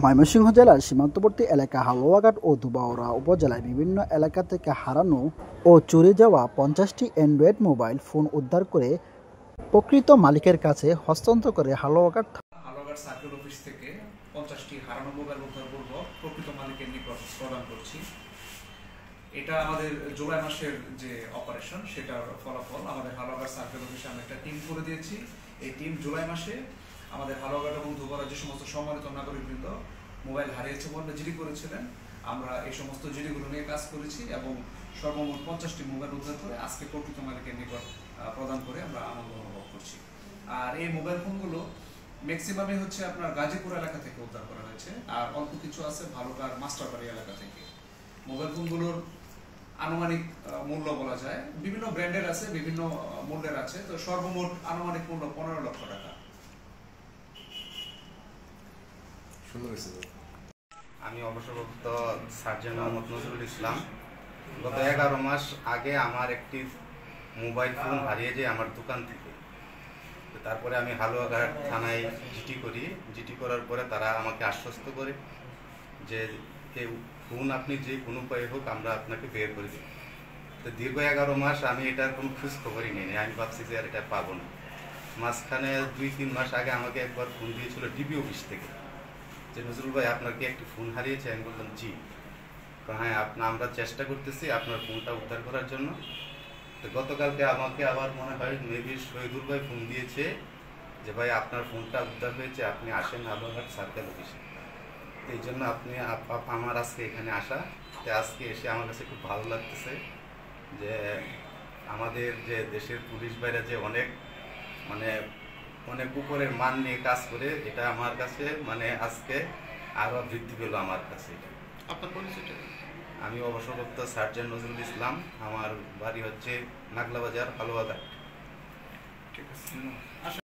ময়মনসিংহ জেলার সীমান্তবর্তী এলাকা হালুয়াঘাট ও ধোবাউড়া উপজেলায় বিভিন্ন এলাকা থেকে হারানো ও চুরি যাওয়া 50টি অ্যান্ড্রয়েড মোবাইল ফোন উদ্ধার করে প্রকৃত মালিকের কাছে হস্তান্তর করে হালুয়াঘাট সার্কেল অফিস থেকে 50টি হারানো মোবাইল উদ্ধারপূর্বক প্রকৃত মালিকের নিকট প্রদান করছি। এটা আমাদের জুলাই মাসের যে অপারেশন সেটার ফলাফল। আমাদের হালুয়াঘাট সার্কেল অফিসে আমরা একটা টিম করে দিয়েছি। এই টিম জুলাই মাসে আমাদের হালুয়াঘাট এবং ধোবাউড়া যে সমস্ত সম্মানিত নাগরিকবৃন্দ মোবাইল হারিয়েছে বলে জিডি করেছিলেন, আমরা এই সমস্ত জিডিগুলো নিয়ে কাজ করেছি এবং সর্বমোট 50টি মোবাইল উদ্ধার করে আজকে প্রকৃত মালিকের নিকট প্রদান করে আমরা আনন্দ অনুভব করছি। আর এই মোবাইল ফোনগুলো ম্যাক্সিমামই হচ্ছে আপনার গাজীপুর এলাকা থেকে উদ্ধার করা হয়েছে, আর অল্প কিছু আছে ভালুকার মাস্টারবাড়ি এলাকা থেকে। মোবাইল ফোনগুলোর আনুমানিক মূল্য বলা যায়, বিভিন্ন ব্র্যান্ডের আছে, বিভিন্ন মূল্যের আছে, তো সর্বমোট আনুমানিক মূল্য 15 লক্ষ টাকা। আমি অবসরপ্রাপ্ত সার্জন মোহাম্মদ নজরুল ইসলাম। গত 11 মাস আগে আমার একটি মোবাইল ফোন হারিয়ে যায় আমার দোকান থেকে। তারপরে আমি হালুয়াঘাট থানায় জিটি করার পরে তারা আমাকে আশ্বস্ত করে যে এই ফোন আপনি যে কোনো উপায়ে হোক আমরা আপনাকে বের করে দিই। তো দীর্ঘ 11 মাস আমি এটার কোনো খোঁজ খবরই নিইনি। আমি ভাবছি যে আর এটা পাবো না। মাঝখানে 2-3 মাস আগে আমাকে একবার ফোন দিয়েছিল ডিবি অফিস থেকে যে নজরুল ভাই আপনার কি একটি ফোন হারিয়েছে? আমি বললাম জি। হ্যাঁ, আমরা চেষ্টা করতেছি আপনার ফোনটা উদ্ধার করার জন্য। তো গতকালকে আমাকে আবার মনে হয় মেবি শহীদুল ভাই ফোন দিয়েছে যে ভাই আপনার ফোনটা উদ্ধার হয়েছে, আপনি আসেন হালুয়াঘাট সার্কেল অফিসে। এই জন্য আমার আজকে এখানে আসা। তো আজকে এসে আমার কাছে খুব ভালো লাগতেছে যে আমাদের যে দেশের পুলিশ ভাইরা যে অনেক উপরের মান নিয়ে কাজ করে, এটা আমার কাছে আজকে আরো বৃদ্ধি পেল আমার কাছে। আপনার পরিচয়টা? আমি অবসরপ্রাপ্ত সার্জন নজরুল ইসলাম। আমার বাড়ি হচ্ছে নাগলা বাজার, হালুয়াঘাট। ঠিক আছে।